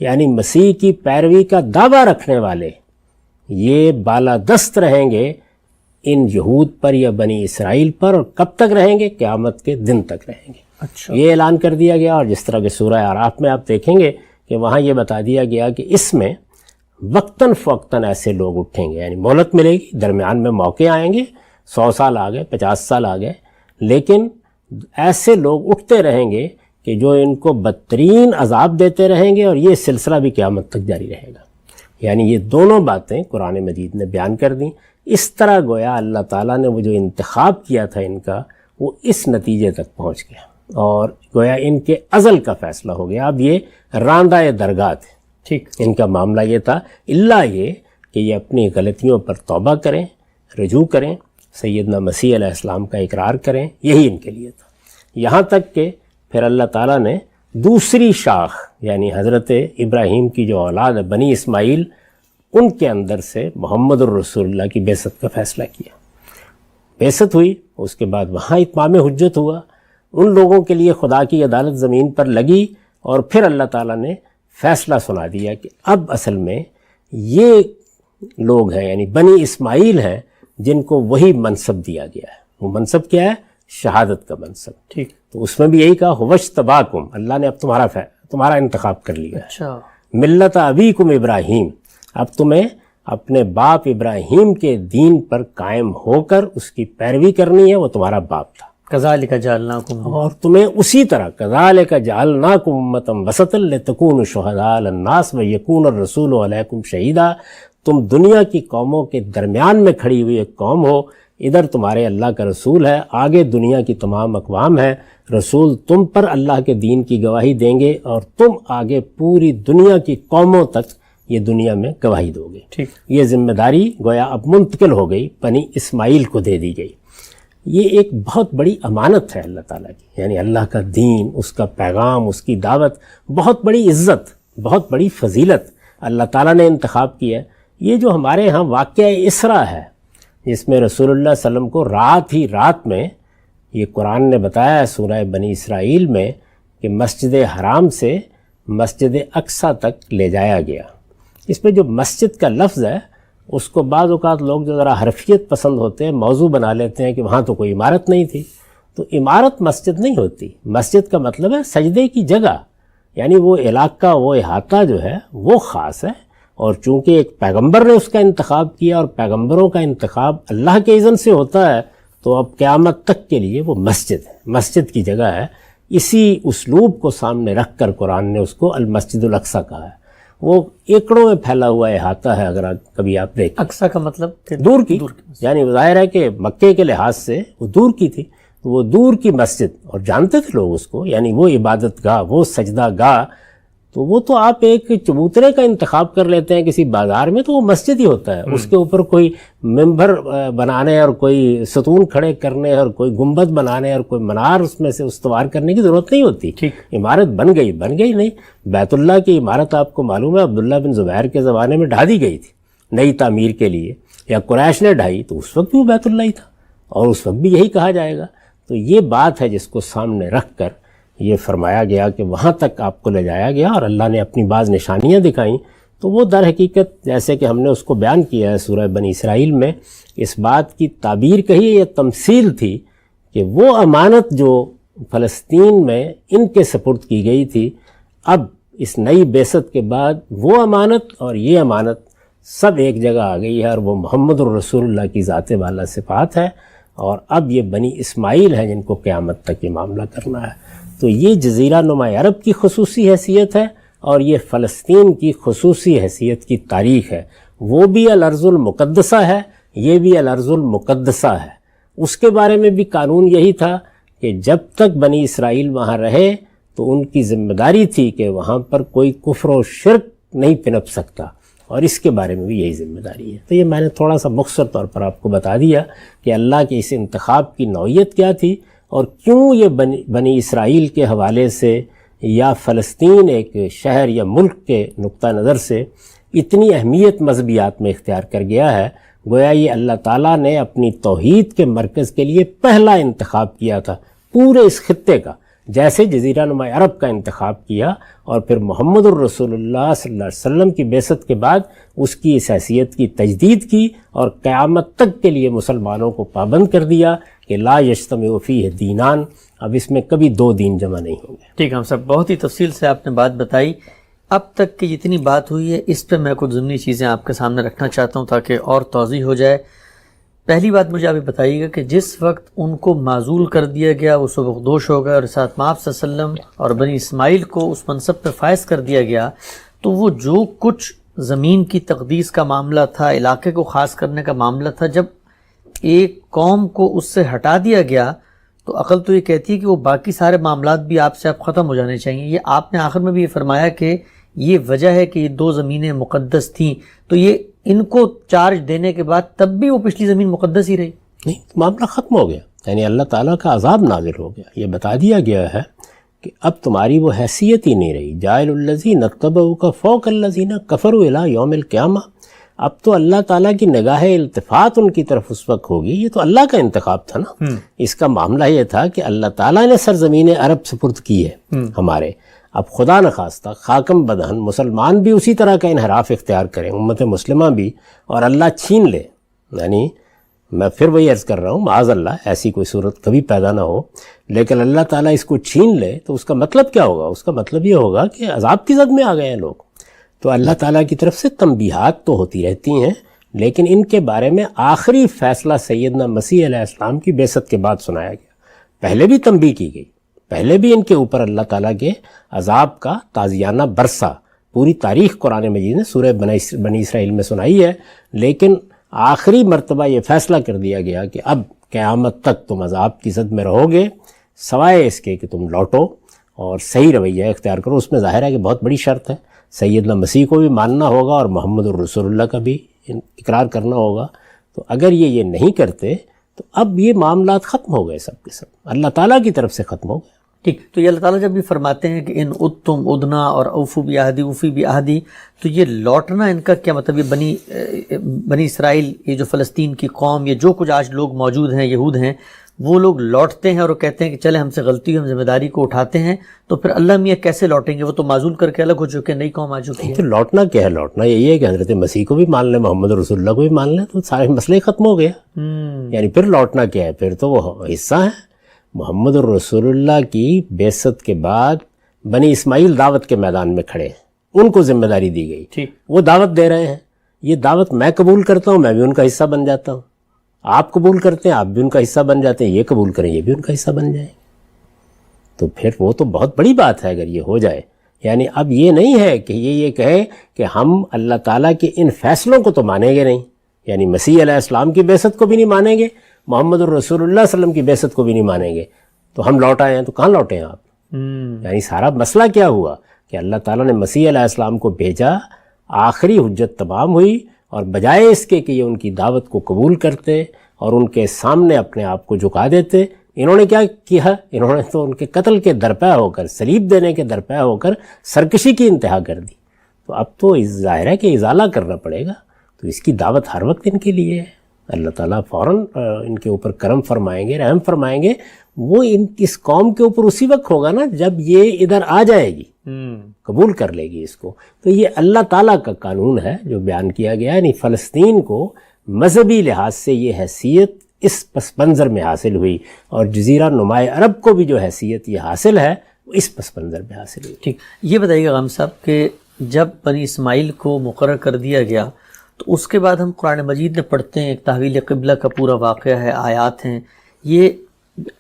یعنی مسیح کی پیروی کا دعویٰ رکھنے والے، یہ بالادست رہیں گے ان یہود پر یا بنی اسرائیل پر، اور کب تک رہیں گے؟ قیامت کے دن تک رہیں گے۔ اچھا، یہ اعلان کر دیا گیا۔ اور جس طرح کہ سورہ اعراف میں آپ دیکھیں گے کہ وہاں یہ بتا دیا گیا کہ اس میں وقتاً فوقتاً ایسے لوگ اٹھیں گے، یعنی مہلت ملے گی، درمیان میں موقع آئیں گے، 100 سال آ گئے، 50 سال آ گئے، لیکن ایسے لوگ اٹھتے رہیں گے کہ جو ان کو بدترین عذاب دیتے رہیں گے، اور یہ سلسلہ بھی قیامت تک جاری رہے گا۔ یعنی یہ دونوں باتیں قرآن مجید نے بیان کر دیں۔ اس طرح گویا اللہ تعالیٰ نے وہ جو انتخاب کیا تھا ان کا، وہ اس نتیجے تک پہنچ گیا، اور گویا ان کے ازل کا فیصلہ ہو گیا۔ اب یہ راندہ درگاہ تھے، ٹھیک، ان کا معاملہ یہ تھا، اللہ یہ کہ یہ اپنی غلطیوں پر توبہ کریں، رجوع کریں، سیدنا مسیح علیہ السلام کا اقرار کریں، یہی ان کے لیے تھا۔ یہاں تک کہ پھر اللہ تعالیٰ نے دوسری شاخ یعنی حضرت ابراہیم کی جو اولاد ہے بنی اسماعیل، ان کے اندر سے محمد الرسول اللہ کی بعثت کا فیصلہ کیا۔ بعثت ہوئی، اس کے بعد وہاں اتمام حجت ہوا، ان لوگوں کے لیے خدا کی عدالت زمین پر لگی، اور پھر اللہ تعالیٰ نے فیصلہ سنا دیا کہ اب اصل میں یہ لوگ ہیں یعنی بنی اسماعیل ہیں جن کو وہی منصب دیا گیا ہے۔ وہ منصب کیا ہے؟ شہادت کا منصب۔ ٹھیک، تو اس میں بھی یہی کہا ہوَاجْتَبَاكُمْ، اللہ نے اب تمہارا انتخاب کر لیا ہے۔ اچھا، ملت ابیکم ابراہیم، اب تمہیں اپنے باپ ابراہیم کے دین پر قائم ہو کر اس کی پیروی کرنی ہے، وہ تمہارا باپ تھا۔ کذالک جعلناکم، اور تمہیں اسی طرح کذالک جعلناکم امۃ وسطا لتکونوا شہداء علی الناس ویکون الرسول علیکم شہیدا، تم دنیا کی قوموں کے درمیان میں کھڑی ہوئی ایک قوم ہو، ادھر تمہارے اللہ کا رسول ہے، آگے دنیا کی تمام اقوام ہیں، رسول تم پر اللہ کے دین کی گواہی دیں گے، اور تم آگے پوری دنیا کی قوموں تک یہ دنیا میں گواہی دو گے۔ ٹھیک، یہ ذمہ داری گویا اب منتقل ہو گئی، بنی اسماعیل کو دے دی گئی۔ یہ ایک بہت بڑی امانت ہے اللہ تعالیٰ کی، یعنی اللہ کا دین، اس کا پیغام، اس کی دعوت، بہت بڑی عزت، بہت بڑی فضیلت اللہ تعالیٰ نے انتخاب کی ہے۔ یہ جو ہمارے ہاں واقعہ اسرا ہے، جس میں رسول اللہ صلی اللہ علیہ وسلم کو رات ہی رات میں، یہ قرآن نے بتایا ہے سورہ بنی اسرائیل میں، کہ مسجد حرام سے مسجد اقصیٰ تک لے جایا گیا۔ اس میں جو مسجد کا لفظ ہے، اس کو بعض اوقات لوگ جو ذرا حرفیت پسند ہوتے ہیں موضوع بنا لیتے ہیں کہ وہاں تو کوئی عمارت نہیں تھی۔ تو عمارت مسجد نہیں ہوتی، مسجد کا مطلب ہے سجدے کی جگہ، یعنی وہ علاقہ، وہ احاطہ جو ہے وہ خاص ہے، اور چونکہ ایک پیغمبر نے اس کا انتخاب کیا، اور پیغمبروں کا انتخاب اللہ کے اذن سے ہوتا ہے، تو اب قیامت تک کے لیے وہ مسجد ہے، مسجد کی جگہ ہے۔ اسی اسلوب کو سامنے رکھ کر قرآن نے اس کو المسجد الاقصیٰ کہا ہے۔ وہ ایکڑوں میں پھیلا ہوا احاطہ ہے، اگر کبھی آپ دیکھیں۔ اقصیٰ کا مطلب کہ دور کی، یعنی ظاہر ہے کہ مکے کے لحاظ سے وہ دور کی تھی، تو وہ دور کی مسجد، اور جانتے تھے لوگ اس کو، یعنی وہ عبادت گاہ، وہ سجدہ گاہ، تو وہ تو آپ ایک چبوترے کا انتخاب کر لیتے ہیں کسی بازار میں، تو وہ مسجد ہی ہوتا ہے۔ اس کے اوپر کوئی ممبر بنانے اور کوئی ستون کھڑے کرنے اور کوئی گنبد بنانے اور کوئی منار اس میں سے استوار کرنے کی ضرورت نہیں ہوتی۔ عمارت بن گئی نہیں۔ بیت اللہ کی عمارت آپ کو معلوم ہے عبداللہ بن زبیر کے زمانے میں ڈھا دی گئی تھی نئی تعمیر کے لیے، یا قریش نے ڈھائی، تو اس وقت بھی وہ بیت اللہ ہی تھا، اور اس وقت بھی یہی کہا جائے گا۔ تو یہ بات ہے جس کو سامنے رکھ کر یہ فرمایا گیا کہ وہاں تک آپ کو لے جایا گیا، اور اللہ نے اپنی بعض نشانیاں دکھائیں۔ تو وہ در حقیقت جیسے کہ ہم نے اس کو بیان کیا ہے سورہ بنی اسرائیل میں، اس بات کی تعبیر کہی ہے، یہ تمثیل تھی کہ وہ امانت جو فلسطین میں ان کے سپرد کی گئی تھی، اب اس نئی بعثت کے بعد وہ امانت اور یہ امانت سب ایک جگہ آ گئی ہے، اور وہ محمد الرسول اللہ کی ذات والا صفات ہے، اور اب یہ بنی اسماعیل ہیں جن کو قیامت تک یہ معاملہ کرنا ہے۔ تو یہ جزیرہ نما عرب کی خصوصی حیثیت ہے، اور یہ فلسطین کی خصوصی حیثیت کی تاریخ ہے۔ وہ بھی الارض المقدسہ ہے، یہ بھی الارض المقدسہ ہے۔ اس کے بارے میں بھی قانون یہی تھا کہ جب تک بنی اسرائیل وہاں رہے تو ان کی ذمہ داری تھی کہ وہاں پر کوئی کفر و شرک نہیں پنپ سکتا، اور اس کے بارے میں بھی یہی ذمہ داری ہے۔ تو یہ میں نے تھوڑا سا مختصر طور پر آپ کو بتا دیا کہ اللہ کے اس انتخاب کی نوعیت کیا تھی، اور کیوں یہ بنی اسرائیل کے حوالے سے یا فلسطین ایک شہر یا ملک کے نقطہ نظر سے اتنی اہمیت مذہبیات میں اختیار کر گیا ہے۔ گویا یہ اللہ تعالیٰ نے اپنی توحید کے مرکز کے لیے پہلا انتخاب کیا تھا پورے اس خطے کا، جیسے جزیرہ نما عرب کا انتخاب کیا، اور پھر محمد الرسول اللہ صلی اللہ علیہ وسلم کی بعثت کے بعد اس کی اس حیثیت کی تجدید کی، اور قیامت تک کے لیے مسلمانوں کو پابند کر دیا کہ لا یجتمع فیہ دینان، اب اس میں کبھی دو دین جمع نہیں ہوں گے۔ ٹھیک ہے، ہم سب بہت ہی تفصیل سے آپ نے بات بتائی۔ اب تک کی جتنی بات ہوئی ہے اس پہ میں کچھ ضمنی چیزیں آپ کے سامنے رکھنا چاہتا ہوں تاکہ اور توضیح ہو جائے۔ پہلی بات مجھے ابھی بتائیے گا کہ جس وقت ان کو معزول کر دیا گیا، وہ سبکدوش ہو گئے اور ساتھ آپ صلی اللہ علیہ وسلم اور بنی اسماعیل کو اس منصب پہ فائز کر دیا گیا، تو وہ جو کچھ زمین کی تقدیس کا معاملہ تھا، علاقے کو خاص کرنے کا معاملہ تھا، جب ایک قوم کو اس سے ہٹا دیا گیا تو عقل تو یہ کہتی ہے کہ وہ باقی سارے معاملات بھی آپ سے اب ختم ہو جانے چاہیے۔ یہ آپ نے آخر میں بھی یہ فرمایا کہ یہ وجہ ہے کہ یہ 2 زمینیں مقدس تھیں، تو یہ ان کو چارج دینے کے بعد تب بھی وہ پچھلی زمین مقدس ہی رہی؟ نہیں، معاملہ ختم ہو گیا، یعنی اللہ تعالیٰ کا عذاب نازل ہو گیا، یہ بتا دیا گیا ہے کہ اب تمہاری وہ حیثیت ہی نہیں رہی۔ جاعل الذین اتبعوک فوق الذین کفروا الی یوم القیامہ، اب تو اللہ تعالیٰ کی نگاہ التفات ان کی طرف اس وقت ہوگی۔ یہ تو اللہ کا انتخاب تھا نا، اس کا معاملہ یہ تھا کہ اللہ تعالیٰ نے سرزمین عرب سپرد کی ہے ہمارے، اب خدا نخواستہ خاکم بدہن مسلمان بھی اسی طرح کا انحراف اختیار کریں، امت مسلمہ بھی، اور اللہ چھین لے، یعنی میں پھر وہی عرض کر رہا ہوں معاذ اللہ ایسی کوئی صورت کبھی پیدا نہ ہو، لیکن اللہ تعالیٰ اس کو چھین لے تو اس کا مطلب کیا ہوگا؟ اس کا مطلب یہ ہوگا کہ عذاب کی زد میں آ گئے ہیں لوگ۔ تو اللہ تعالیٰ کی طرف سے تنبیہات تو ہوتی رہتی ہیں، لیکن ان کے بارے میں آخری فیصلہ سیدنا مسیح علیہ السلام کی بعثت کے بعد سنایا گیا۔ پہلے بھی تنبیہ کی گئی، پہلے بھی ان کے اوپر اللہ تعالیٰ کے عذاب کا تازیانہ برسا، پوری تاریخ قرآن مجید نے سورہ بنی اسرائیل میں سنائی ہے، لیکن آخری مرتبہ یہ فیصلہ کر دیا گیا کہ اب قیامت تک تم عذاب کی زد میں رہو گے، سوائے اس کے کہ تم لوٹو اور صحیح رویہ اختیار کرو۔ اس میں ظاہر ہے کہ بہت بڑی شرط ہے، سیدنا مسیح کو بھی ماننا ہوگا اور محمد الرسول اللہ کا بھی اقرار کرنا ہوگا۔ تو اگر یہ نہیں کرتے تو اب یہ معاملات ختم ہو گئے، سب کے سب اللہ تعالیٰ کی طرف سے ختم ہو گئے۔ ٹھیک، تو یہ اللہ تعالیٰ جب بھی فرماتے ہیں کہ ان ادتم ادنا اور اوفو بعہدی اوفی بعہدی، تو یہ لوٹنا ان کا کیا مطلب؟ یہ بنی اسرائیل، یہ جو فلسطین کی قوم، یہ جو کچھ آج لوگ موجود ہیں، یہود ہیں، وہ لوگ لوٹتے ہیں اور وہ کہتے ہیں کہ چلے ہم سے غلطی ہوئی، ہم ذمہ داری کو اٹھاتے ہیں، تو پھر اللہ میاں کیسے لوٹیں گے؟ وہ تو معزول کر کے الگ ہو چکے، نئی قوم آ چکی ہے۔ تو لوٹنا کیا ہے؟ لوٹنا یہی ہے کہ حضرت مسیح کو بھی مان لیں، محمد رسول اللہ کو بھی مان لیں، تو سارے مسئلے ختم ہو گیا۔ یعنی پھر لوٹنا کیا ہے؟ پھر تو وہ حصہ ہے محمد الرسول اللہ کی بعثت کے بعد بنی اسماعیل دعوت کے میدان میں کھڑے ہیں، ان کو ذمہ داری دی گئی، وہ دعوت دے رہے ہیں، یہ دعوت میں قبول کرتا ہوں، میں بھی ان کا حصہ بن جاتا ہوں، آپ قبول کرتے ہیں، آپ بھی ان کا حصہ بن جاتے ہیں، یہ قبول کریں یہ بھی ان کا حصہ بن جائیں، تو پھر وہ تو بہت بڑی بات ہے اگر یہ ہو جائے۔ یعنی اب یہ نہیں ہے کہ یہ کہے کہ ہم اللہ تعالیٰ کے ان فیصلوں کو تو مانیں گے نہیں، یعنی مسیح علیہ السلام کی بعثت کو بھی نہیں مانیں گے، محمد الرسول اللہ صلی اللہ علیہ وسلم کی بعثت کو بھی نہیں مانیں گے، تو ہم لوٹ آئے ہیں، تو کہاں لوٹے ہیں آپ؟ یعنی سارا مسئلہ کیا ہوا کہ اللہ تعالیٰ نے مسیح علیہ السلام کو بھیجا، آخری حجت تمام ہوئی، اور بجائے اس کے کہ یہ ان کی دعوت کو قبول کرتے اور ان کے سامنے اپنے آپ کو جھکا دیتے، انہوں نے کیا کیا؟ انہوں نے تو ان کے قتل کے درپے ہو کر، صلیب دینے کے درپے ہو کر سرکشی کی انتہا کر دی۔ تو اب تو ظاہر ہے کہ ازالہ کرنا پڑے گا، تو اس کی دعوت ہر وقت ان کے لیے ہے، اللہ تعالیٰ فوراً ان کے اوپر کرم فرمائیں گے، رحم فرمائیں گے۔ وہ اس قوم کے اوپر اسی وقت ہوگا نا جب یہ ادھر آ جائے گی، قبول کر لے گی اس کو۔ تو یہ اللہ تعالیٰ کا قانون ہے جو بیان کیا گیا ہے، یعنی فلسطین کو مذہبی لحاظ سے یہ حیثیت اس پس منظر میں حاصل ہوئی، اور جزیرہ نمائے عرب کو بھی جو حیثیت یہ حاصل ہے وہ اس پس منظر میں حاصل ہوئی۔ ٹھیک، یہ بتائیے گا غام صاحب کہ جب بنی اسماعیل کو مقرر کر دیا گیا تو اس کے بعد ہم قرآن مجید میں پڑھتے ہیں ایک تحویل قبلہ کا پورا واقعہ ہے، آیات ہیں، یہ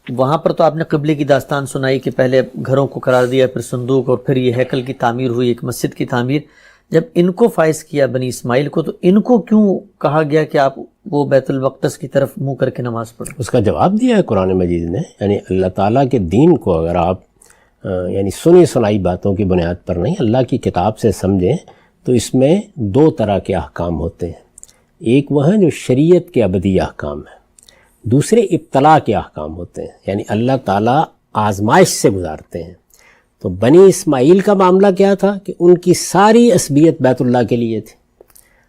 وہاں پر تو آپ نے قبلے کی داستان سنائی کہ پہلے گھروں کو قرار دیا، پھر صندوق، اور پھر یہ ہیکل کی تعمیر ہوئی، ایک مسجد کی تعمیر۔ جب ان کو فائز کیا بنی اسماعیل کو، تو ان کو کیوں کہا گیا کہ آپ وہ بیت المقدس کی طرف منہ کر کے نماز پڑھیں؟ اس کا جواب دیا ہے قرآن مجید نے، یعنی اللہ تعالیٰ کے دین کو اگر آپ یعنی سنی سنائی باتوں کی بنیاد پر نہیں، اللہ کی کتاب سے سمجھیں تو اس میں 2 طرح کے احکام ہوتے ہیں، ایک وہ ہیں جو شریعت کے ابدی احکام ہیں، دوسرے ابتلاء کے احکام ہوتے ہیں، یعنی اللہ تعالیٰ آزمائش سے گزارتے ہیں۔ تو بنی اسماعیل کا معاملہ کیا تھا کہ ان کی ساری عصبیت بیت اللہ کے لیے تھی۔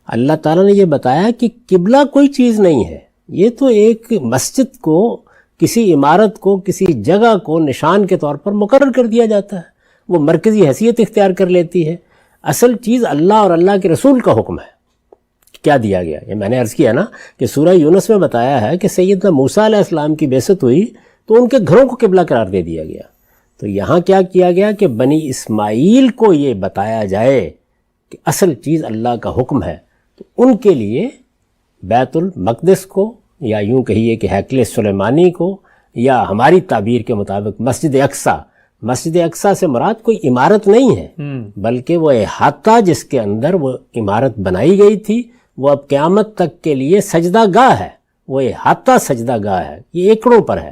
اللہ تعالیٰ نے یہ بتایا کہ قبلہ کوئی چیز نہیں ہے، یہ تو ایک مسجد کو، کسی عمارت کو، کسی جگہ کو نشان کے طور پر مقرر کر دیا جاتا ہے، وہ مرکزی حیثیت اختیار کر لیتی ہے۔ اصل چیز اللہ اور اللہ کے رسول کا حکم ہے۔ کیا دیا گیا؟ یہ میں نے عرض کیا نا کہ سورہ یونس میں بتایا ہے کہ سیدنا موسیٰ علیہ السلام کی بعثت ہوئی تو ان کے گھروں کو قبلہ قرار دے دیا گیا۔ تو یہاں کیا کیا گیا کہ بنی اسماعیل کو یہ بتایا جائے کہ اصل چیز اللہ کا حکم ہے، تو ان کے لیے بیت المقدس کو یا یوں کہیے کہ ہیکل سلیمانی کو، یا ہماری تعبیر کے مطابق مسجد اقصیٰ. مسجد اقصیٰ سے مراد کوئی عمارت نہیں ہے، بلکہ وہ احاطہ جس کے اندر وہ عمارت بنائی گئی تھی، وہ اب قیامت تک کے لیے سجدہ گاہ ہے، وہ احاطہ سجدہ گاہ ہے، یہ ایکڑوں پر ہے.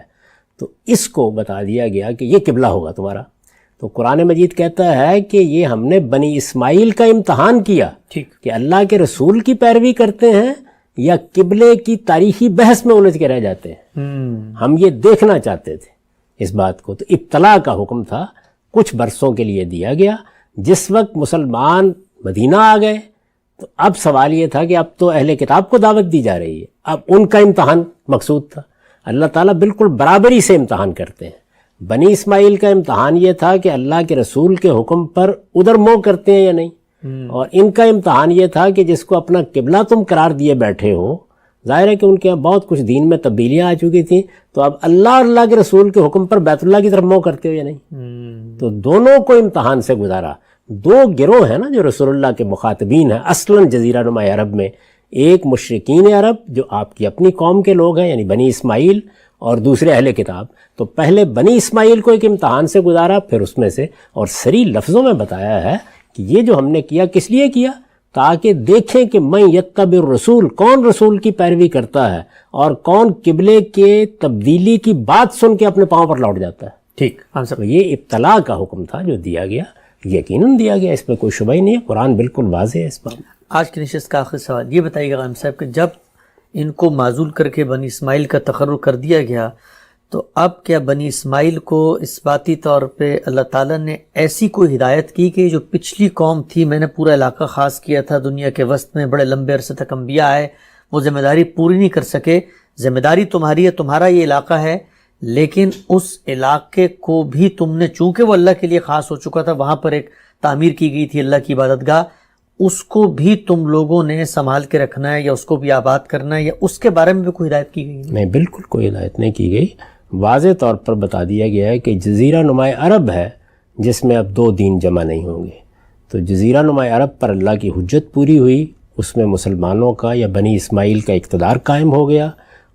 تو اس کو بتا دیا گیا کہ یہ قبلہ ہوگا تمہارا. تو قرآن مجید کہتا ہے کہ یہ ہم نے بنی اسماعیل کا امتحان کیا کہ اللہ کے رسول کی پیروی کرتے ہیں یا قبلے کی تاریخی بحث میں الجھ کے رہ جاتے ہیں. ہم یہ دیکھنا چاہتے تھے اس بات کو. تو ابتلا کا حکم تھا، کچھ برسوں کے لیے دیا گیا. جس وقت مسلمان مدینہ آ گئے تو اب سوال یہ تھا کہ اب تو اہل کتاب کو دعوت دی جا رہی ہے، اب ان کا امتحان مقصود تھا. اللہ تعالیٰ بالکل برابری سے امتحان کرتے ہیں. بنی اسماعیل کا امتحان یہ تھا کہ اللہ کے رسول کے حکم پر ادھر منہ کرتے ہیں یا نہیں، اور ان کا امتحان یہ تھا کہ جس کو اپنا قبلہ تم قرار دیے بیٹھے ہو، ظاہر ہے کہ ان کے یہاں بہت کچھ دین میں تبدیلیاں آ چکی تھیں، تو اب اللہ اور اللہ کے رسول کے حکم پر بیت اللہ کی طرف منہ کرتے ہو یا نہیں. تو دونوں کو امتحان سے گزارا. دو گروہ ہیں نا جو رسول اللہ کے مخاطبین ہیں اصلاً جزیرہ نما عرب میں. ایک مشرکین عرب جو آپ کی اپنی قوم کے لوگ ہیں یعنی بنی اسماعیل، اور دوسرے اہل کتاب. تو پہلے بنی اسماعیل کو ایک امتحان سے گزارا، پھر اس میں سے، اور صریح لفظوں میں بتایا ہے کہ یہ جو ہم نے کیا کس لیے کیا، تاکہ دیکھیں کہ من یتبع الرسول، کون رسول کی پیروی کرتا ہے اور کون قبلے کے تبدیلی کی بات سن کے اپنے پاؤں پر لوٹ جاتا ہے. ٹھیک. تو یہ ابتلا کا حکم تھا جو دیا گیا، یقیناً دیا گیا، اس میں کوئی شبہ ہی نہیں ہے. قرآن بالکل واضح ہے اس بات. آج کی نشست کا آخری سوال یہ بتائیے گا غانم صاحب کہ جب ان کو معزول کر کے بنی اسماعیل کا تقرر کر دیا گیا تو اب کیا بنی اسماعیل کو اس باتی طور پہ اللہ تعالیٰ نے ایسی کوئی ہدایت کی کہ جو پچھلی قوم تھی، میں نے پورا علاقہ خاص کیا تھا دنیا کے وسط میں، بڑے لمبے عرصے تک انبیاء آئے، وہ ذمہ داری پوری نہیں کر سکے، ذمہ داری تمہاری ہے، تمہارا یہ علاقہ ہے، لیکن اس علاقے کو بھی تم نے، چونکہ وہ اللہ کے لیے خاص ہو چکا تھا، وہاں پر ایک تعمیر کی گئی تھی اللہ کی عبادت گاہ، اس کو بھی تم لوگوں نے سنبھال کے رکھنا ہے یا اس کو بھی آباد کرنا ہے، یا اس کے بارے میں بھی کوئی ہدایت کی گئی؟ نہیں، بالکل کوئی ہدایت نہیں کی گئی. واضح طور پر بتا دیا گیا ہے کہ جزیرہ نما عرب ہے جس میں اب دو دین جمع نہیں ہوں گے. تو جزیرہ نما عرب پر اللہ کی حجت پوری ہوئی، اس میں مسلمانوں کا یا بنی اسماعیل کا اقتدار قائم ہو گیا.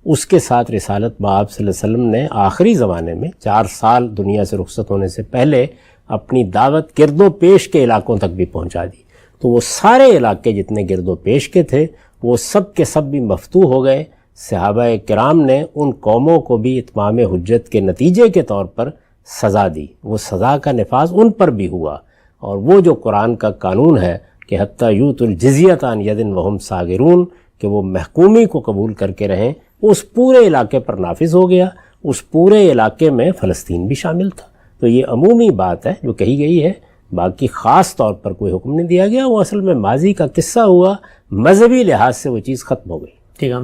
اس کے ساتھ رسالت بآب صلی اللہ علیہ وسلم نے آخری زمانے میں 4 سال دنیا سے رخصت ہونے سے پہلے اپنی دعوت گرد و پیش کے علاقوں تک بھی پہنچا دی. تو وہ سارے علاقے جتنے گرد و پیش کے تھے وہ سب کے سب بھی مفتوح ہو گئے. صحابہ کرام نے ان قوموں کو بھی اتمام حجت کے نتیجے کے طور پر سزا دی. وہ سزا کا نفاذ ان پر بھی ہوا، اور وہ جو قرآن کا قانون ہے کہ حتیٰ یوت الجزیۃ عن ید وہم صاغرون، کہ وہ محکومی کو قبول کر کے رہیں، اس پورے علاقے پر نافذ ہو گیا. اس پورے علاقے میں فلسطین بھی شامل تھا. تو یہ عمومی بات ہے جو کہی گئی ہے، باقی خاص طور پر کوئی حکم نہیں دیا گیا. وہ اصل میں ماضی کا قصہ ہوا، مذہبی لحاظ سے وہ چیز ختم ہو گئی. ٹھیک ہے.